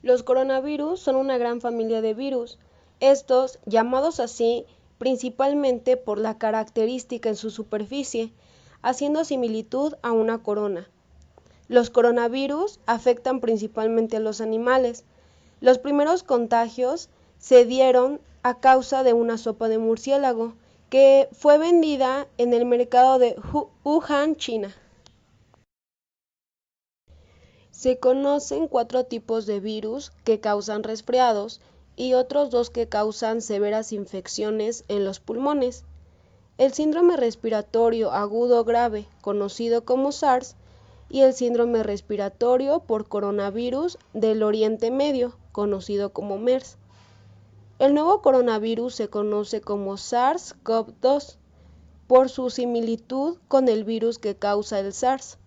Los coronavirus son una gran familia de virus, estos llamados así principalmente por la característica en su superficie, haciendo similitud a una corona. Los coronavirus afectan principalmente a los animales. Los primeros contagios se dieron a causa de una sopa de murciélago que fue vendida en el mercado de Wuhan, China. Se conocen 4 tipos de virus que causan resfriados y otros 2 que causan severas infecciones en los pulmones. El síndrome respiratorio agudo grave, conocido como SARS, y el síndrome respiratorio por coronavirus del Oriente Medio, conocido como MERS. El nuevo coronavirus se conoce como SARS-CoV-2 por su similitud con el virus que causa el SARS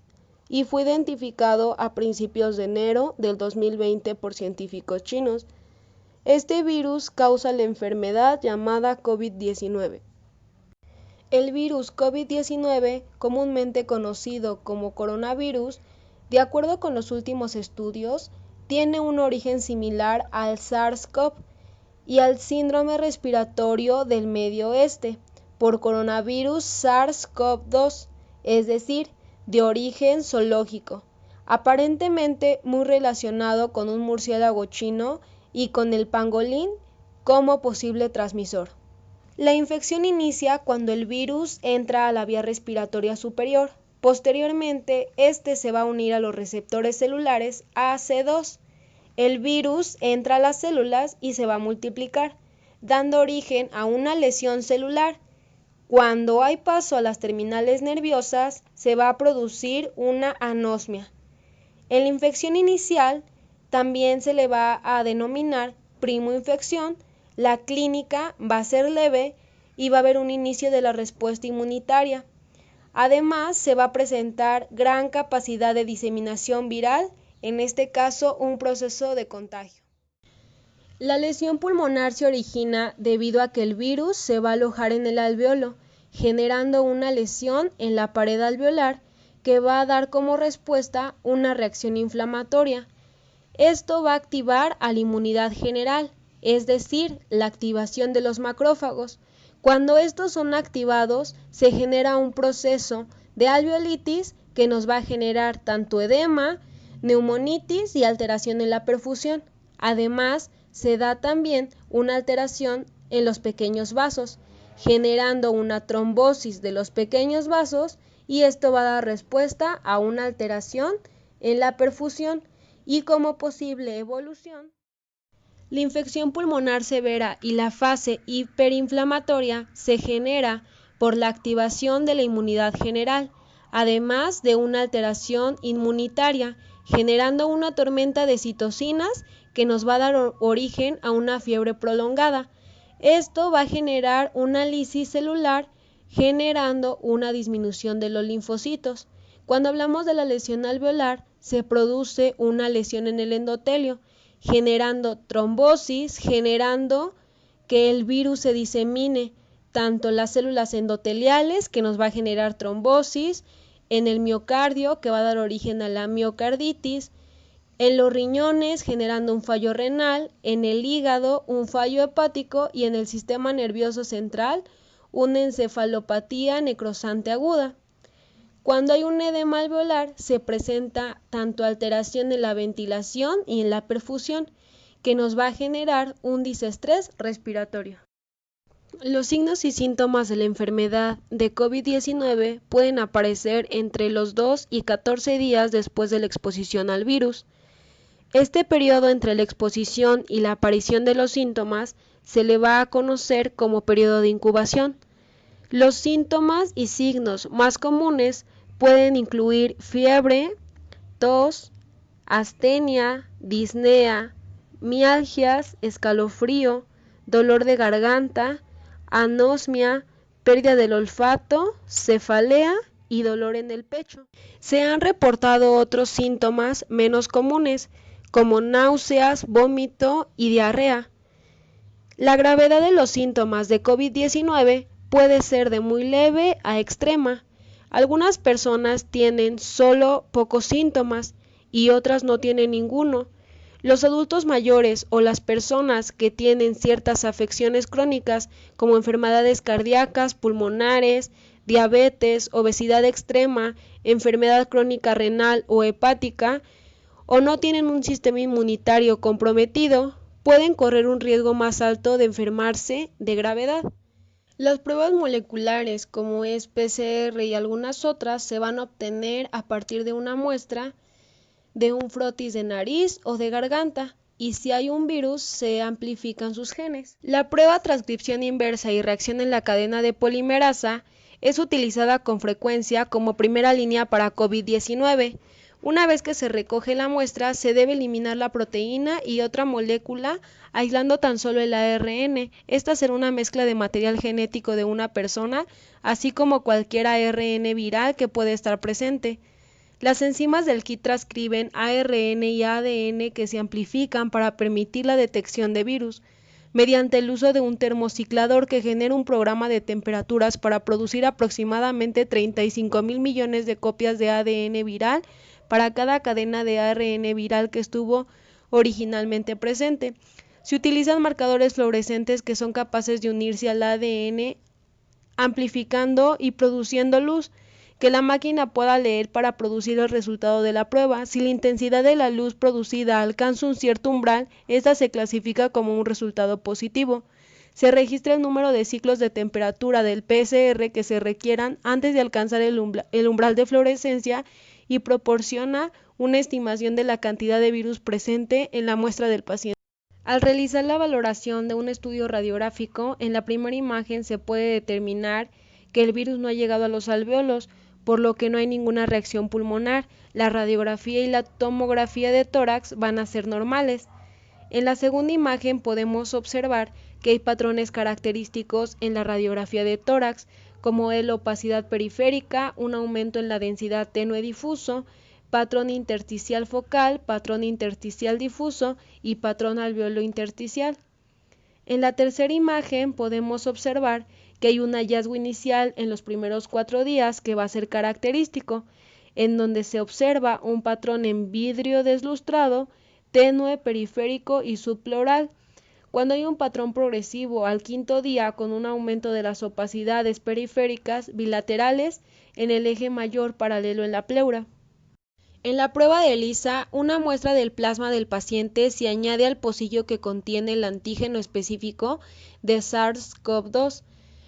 y fue identificado a principios de enero del 2020 por científicos chinos. Este virus causa la enfermedad llamada COVID-19. El virus COVID-19, comúnmente conocido como coronavirus, de acuerdo con los últimos estudios, tiene un origen similar al SARS-CoV y al síndrome respiratorio del Medio Oeste por coronavirus SARS-CoV-2, es decir, de origen zoológico, aparentemente muy relacionado con un murciélago chino y con el pangolín como posible transmisor. La infección inicia cuando el virus entra a la vía respiratoria superior. Posteriormente, este se va a unir a los receptores celulares AC2. El virus entra a las células y se va a multiplicar, dando origen a una lesión celular. Cuando hay paso a las terminales nerviosas, se va a producir una anosmia. En la infección inicial, también se le va a denominar primoinfección. La clínica va a ser leve y va a haber un inicio de la respuesta inmunitaria. Además, se va a presentar gran capacidad de diseminación viral, en este caso un proceso de contagio. La lesión pulmonar se origina debido a que el virus se va a alojar en el alveolo, generando una lesión en la pared alveolar que va a dar como respuesta una reacción inflamatoria. Esto va a activar a la inmunidad general, es decir, la activación de los macrófagos. Cuando estos son activados, se genera un proceso de alveolitis que nos va a generar tanto edema, neumonitis y alteración en la perfusión. Además, se da también una alteración en los pequeños vasos, generando una trombosis de los pequeños vasos, y esto va a dar respuesta a una alteración en la perfusión y como posible evolución. La infección pulmonar severa y la fase hiperinflamatoria se genera por la activación de la inmunidad general, además de una alteración inmunitaria, generando una tormenta de citocinas que nos va a dar origen a una fiebre prolongada. Esto va a generar una lisis celular, generando una disminución de los linfocitos. Cuando hablamos de la lesión alveolar, se produce una lesión en el endotelio, generando trombosis, generando que el virus se disemine tanto en las células endoteliales, que nos va a generar trombosis, en el miocardio, que va a dar origen a la miocarditis, en los riñones, generando un fallo renal, en el hígado, un fallo hepático, y en el sistema nervioso central, una encefalopatía necrosante aguda. Cuando hay un edema alveolar, se presenta tanto alteración en la ventilación y en la perfusión, que nos va a generar un disestrés respiratorio. Los signos y síntomas de la enfermedad de COVID-19 pueden aparecer entre los 2 y 14 días después de la exposición al virus. Este periodo entre la exposición y la aparición de los síntomas se le va a conocer como periodo de incubación. Los síntomas y signos más comunes pueden incluir fiebre, tos, astenia, disnea, mialgias, escalofrío, dolor de garganta, anosmia, pérdida del olfato, cefalea y dolor en el pecho. Se han reportado otros síntomas menos comunes, como náuseas, vómito y diarrea. La gravedad de los síntomas de COVID-19 puede ser de muy leve a extrema. Algunas personas tienen solo pocos síntomas y otras no tienen ninguno. Los adultos mayores o las personas que tienen ciertas afecciones crónicas como enfermedades cardíacas, pulmonares, diabetes, obesidad extrema, enfermedad crónica renal o hepática, o no tienen un sistema inmunitario comprometido, pueden correr un riesgo más alto de enfermarse de gravedad. Las pruebas moleculares, como es PCR y algunas otras, se van a obtener a partir de una muestra de un frotis de nariz o de garganta, y si hay un virus se amplifican sus genes. La prueba transcripción inversa y reacción en la cadena de polimerasa es utilizada con frecuencia como primera línea para COVID-19. Una vez que se recoge la muestra, se debe eliminar la proteína y otra molécula, aislando tan solo el ARN. Esta será una mezcla de material genético de una persona, así como cualquier ARN viral que puede estar presente. Las enzimas del kit transcriben ARN y ADN que se amplifican para permitir la detección de virus, mediante el uso de un termociclador que genera un programa de temperaturas para producir aproximadamente 35.000 millones de copias de ADN viral para cada cadena de ARN viral que estuvo originalmente presente. Se utilizan marcadores fluorescentes que son capaces de unirse al ADN, amplificando y produciendo luz que la máquina pueda leer para producir el resultado de la prueba. Si la intensidad de la luz producida alcanza un cierto umbral, esta se clasifica como un resultado positivo. Se registra el número de ciclos de temperatura del PCR que se requieran antes de alcanzar el umbral de fluorescencia y proporciona una estimación de la cantidad de virus presente en la muestra del paciente. Al realizar la valoración de un estudio radiográfico, en la primera imagen se puede determinar que el virus no ha llegado a los alvéolos, por lo que no hay ninguna reacción pulmonar. La radiografía y la tomografía de tórax van a ser normales. En la segunda imagen podemos observar que hay patrones característicos en la radiografía de tórax, como la opacidad periférica, un aumento en la densidad tenue difuso, patrón intersticial focal, patrón intersticial difuso y patrón alveolo intersticial. En la tercera imagen podemos observar que hay un hallazgo inicial en los primeros 4 días que va a ser característico, en donde se observa un patrón en vidrio deslustrado, tenue, periférico y subpleural. Cuando hay un patrón progresivo al 5.º día con un aumento de las opacidades periféricas bilaterales en el eje mayor paralelo en la pleura. En la prueba de ELISA, una muestra del plasma del paciente se añade al pocillo que contiene el antígeno específico de SARS-CoV-2.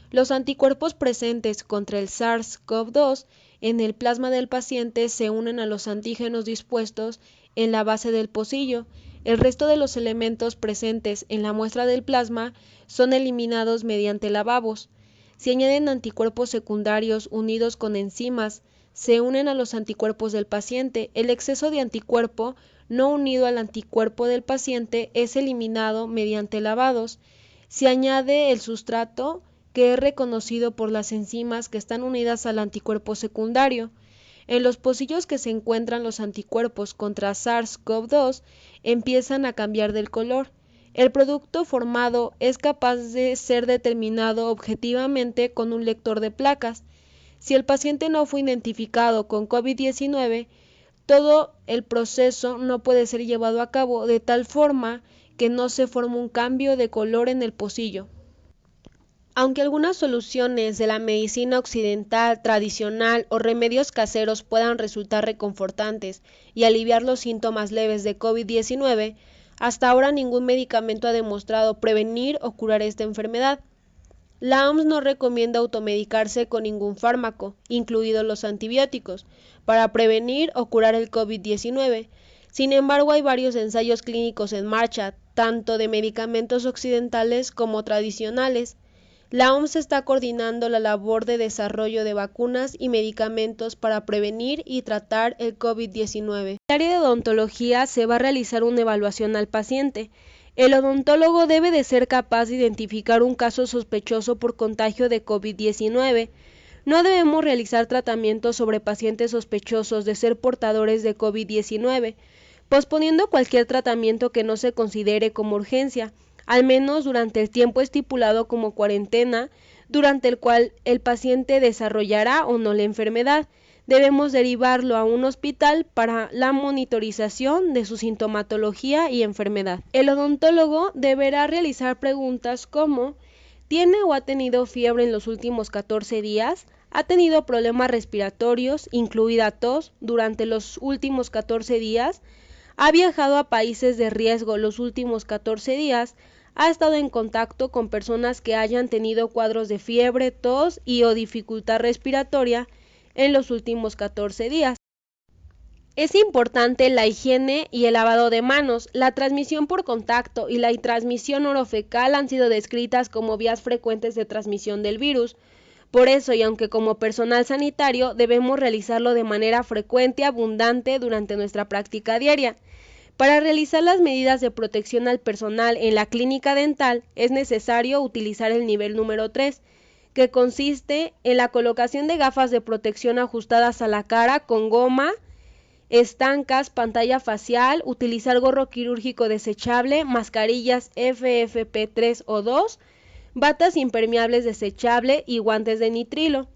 Los anticuerpos presentes contra el SARS-CoV-2 en el plasma del paciente se unen a los antígenos dispuestos en la base del pocillo. El resto de los elementos presentes en la muestra del plasma son eliminados mediante lavabos. Se añaden anticuerpos secundarios unidos con enzimas, se unen a los anticuerpos del paciente. El exceso de anticuerpo no unido al anticuerpo del paciente es eliminado mediante lavados. Se añade el sustrato que es reconocido por las enzimas que están unidas al anticuerpo secundario. En los pocillos que se encuentran los anticuerpos contra SARS-CoV-2 empiezan a cambiar del color. El producto formado es capaz de ser determinado objetivamente con un lector de placas. Si el paciente no fue identificado con COVID-19, todo el proceso no puede ser llevado a cabo de tal forma que no se forme un cambio de color en el pocillo. Aunque algunas soluciones de la medicina occidental tradicional o remedios caseros puedan resultar reconfortantes y aliviar los síntomas leves de COVID-19, hasta ahora ningún medicamento ha demostrado prevenir o curar esta enfermedad. La OMS no recomienda automedicarse con ningún fármaco, incluidos los antibióticos, para prevenir o curar el COVID-19. Sin embargo, hay varios ensayos clínicos en marcha, tanto de medicamentos occidentales como tradicionales. La OMS está coordinando la labor de desarrollo de vacunas y medicamentos para prevenir y tratar el COVID-19. En el área de odontología se va a realizar una evaluación al paciente. El odontólogo debe de ser capaz de identificar un caso sospechoso por contagio de COVID-19. No debemos realizar tratamientos sobre pacientes sospechosos de ser portadores de COVID-19, posponiendo cualquier tratamiento que no se considere como urgencia, al menos durante el tiempo estipulado como cuarentena, durante el cual el paciente desarrollará o no la enfermedad. debemos derivarlo a un hospital para la monitorización de su sintomatología y enfermedad. El odontólogo deberá realizar preguntas como: ¿tiene o ha tenido fiebre en los últimos 14 días? ¿Ha tenido problemas respiratorios, incluida tos, durante los últimos 14 días? ¿Ha viajado a países de riesgo los últimos 14 días? ¿Ha estado en contacto con personas que hayan tenido cuadros de fiebre, tos y o dificultad respiratoria en los últimos 14 días? Es importante la higiene y el lavado de manos. La transmisión por contacto y la transmisión orofecal han sido descritas como vías frecuentes de transmisión del virus. Por eso, y aunque como personal sanitario debemos realizarlo de manera frecuente y abundante durante nuestra práctica diaria. Para realizar las medidas de protección al personal en la clínica dental es necesario utilizar el nivel número 3, que consiste en la colocación de gafas de protección ajustadas a la cara con goma, estancas, pantalla facial, utilizar gorro quirúrgico desechable, mascarillas FFP3 o 2, batas impermeables desechable y guantes de nitrilo.